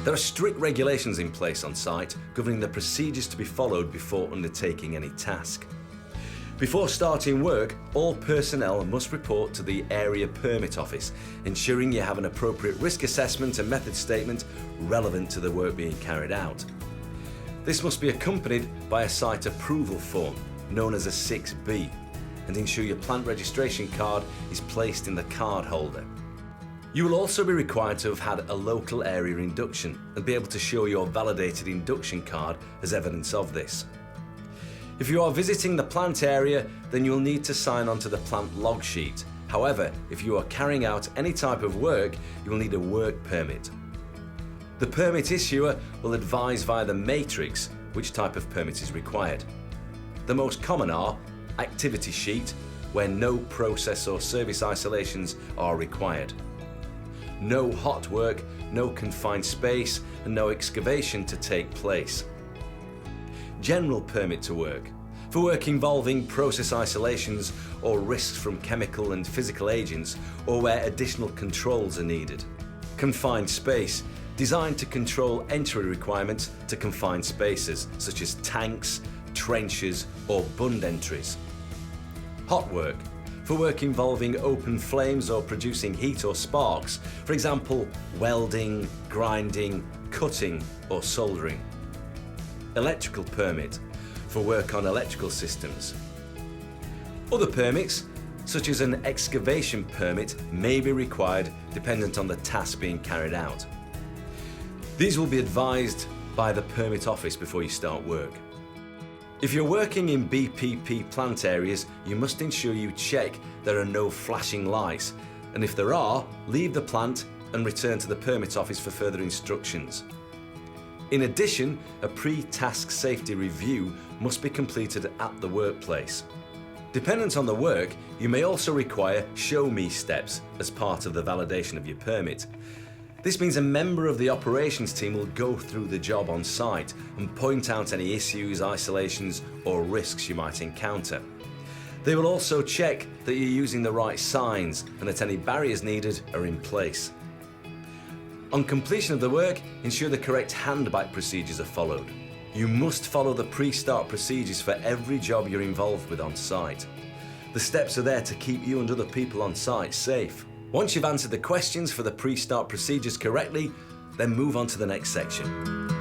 There are strict regulations in place on site governing the procedures to be followed before undertaking any task. Before starting work, all personnel must report to the Area Permit Office, ensuring you have an appropriate risk assessment and method statement relevant to the work being carried out. This must be accompanied by a site approval form, known as a 6B, and ensure your plant registration card is placed in the card holder. You will also be required to have had a local area induction and be able to show your validated induction card as evidence of this. If you are visiting the plant area, then you will need to sign on to the plant log sheet. However, if you are carrying out any type of work, you will need a work permit. The permit issuer will advise via the matrix which type of permit is required. The most common are activity sheet, where no process or service isolations are required. No hot work, no confined space, and no excavation to take place. General permit to work, for work involving process isolations or risks from chemical and physical agents, or where additional controls are needed. Confined space, designed to control entry requirements to confined spaces, such as tanks, trenches, or bund entries. Hot work, for work involving open flames or producing heat or sparks, for example, welding, grinding, cutting, or soldering. Electrical permit, for work on electrical systems. Other permits, such as an excavation permit, may be required dependent on the task being carried out. These will be advised by the permit office before you start work. If you're working in BPP plant areas, you must ensure you check there are no flashing lights, and if there are, leave the plant and return to the permit office for further instructions. In addition, a pre-task safety review must be completed at the workplace. Dependent on the work, you may also require show me steps as part of the validation of your permit. This means a member of the operations team will go through the job on site and point out any issues, isolations, or risks you might encounter. They will also check that you're using the right signs and that any barriers needed are in place. On completion of the work, ensure the correct handback procedures are followed. You must follow the pre-start procedures for every job you're involved with on site. The steps are there to keep you and other people on site safe. Once you've answered the questions for the pre-start procedures correctly, then move on to the next section.